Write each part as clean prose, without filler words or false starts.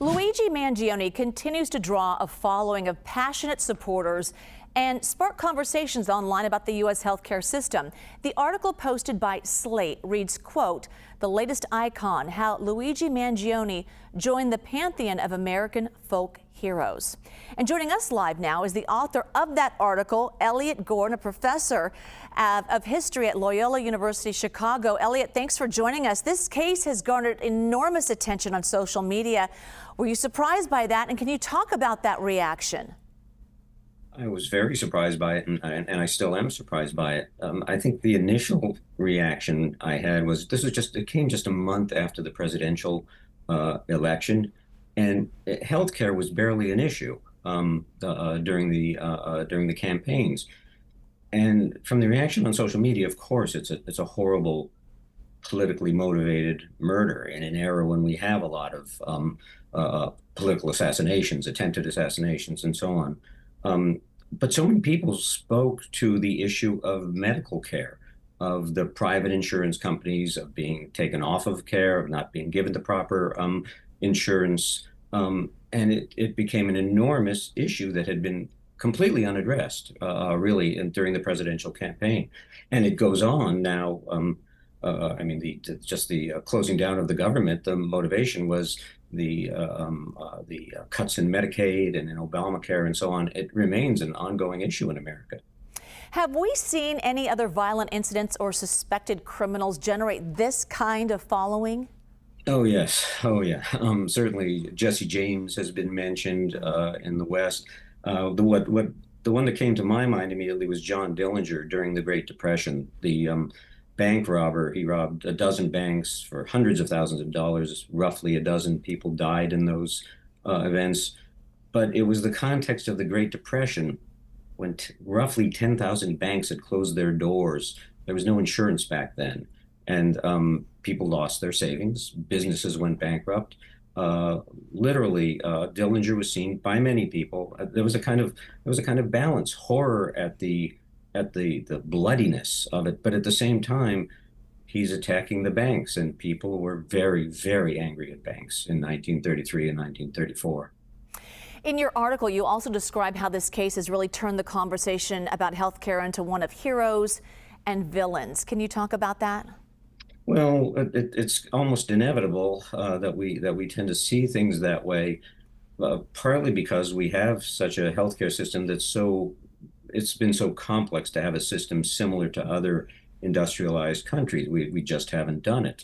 Luigi Mangione continues to draw a following of passionate supporters and spark conversations online about the U.S. healthcare system. The article posted by Slate reads, quote, "The latest icon, how Luigi Mangione joined the pantheon of American folk heroes." And joining us live now is the author of that article, Elliott Gorn, a professor of history at Loyola University Chicago. Elliott, thanks for joining us. This case has garnered enormous attention on social media. Were you surprised by that? And can you talk about that reaction? I was very surprised by it, and I still am surprised by it. I think the initial reaction I had was it came just a month after the presidential election, and healthcare was barely an issue during the campaigns. And from the reaction on social media, of course, it's a horrible, politically motivated murder in an era when we have a lot of political assassinations, attempted assassinations, and so on. But so many people spoke to the issue of medical care, of the private insurance companies, of being taken off of care, of not being given the proper insurance. And it became an enormous issue that had been completely unaddressed, really, during the presidential campaign. And it goes on now. I mean, the closing down of the government, the motivation was the cuts in Medicaid and in Obamacare and so on. It remains an ongoing issue in America. Have we seen any other violent incidents or suspected criminals generate this kind of following? Oh, yes. Oh, yeah. Certainly, Jesse James has been mentioned in the West. The one that came to my mind immediately was John Dillinger during the Great Depression. The bank robber. He robbed a dozen banks for hundreds of thousands of dollars. Roughly a dozen people died in those events. But it was the context of the Great Depression when roughly 10,000 banks had closed their doors. There was no insurance back then. And people lost their savings. Businesses went bankrupt. Literally, Dillinger was seen by many people. There was a kind of balance, horror at the bloodiness of it, but at the same time, he's attacking the banks, and people were very, very angry at banks in 1933 and 1934. In your article, you also describe how this case has really turned the conversation about healthcare into one of heroes and villains. Can you talk about that? Well, it's almost inevitable that we tend to see things that way, partly because we have such a healthcare system it's been so complex to have a system similar to other industrialized countries. We just haven't done it.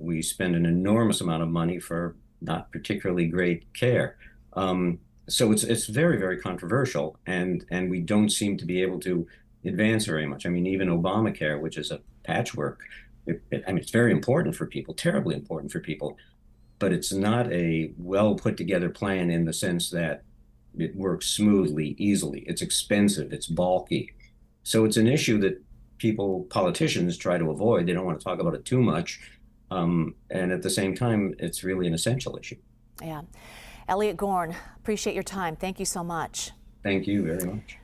We spend an enormous amount of money for not particularly great care. So it's very, very controversial, and we don't seem to be able to advance very much. I mean, even Obamacare, which is a patchwork, I mean, it's very important for people, terribly important for people, but it's not a well put together plan in the sense that it works smoothly, easily. It's expensive, it's bulky. So it's an issue that politicians try to avoid. They don't want to talk about it too much. And at the same time, it's really an essential issue. Yeah. Elliott Gorn, appreciate your time. Thank you so much. Thank you very much.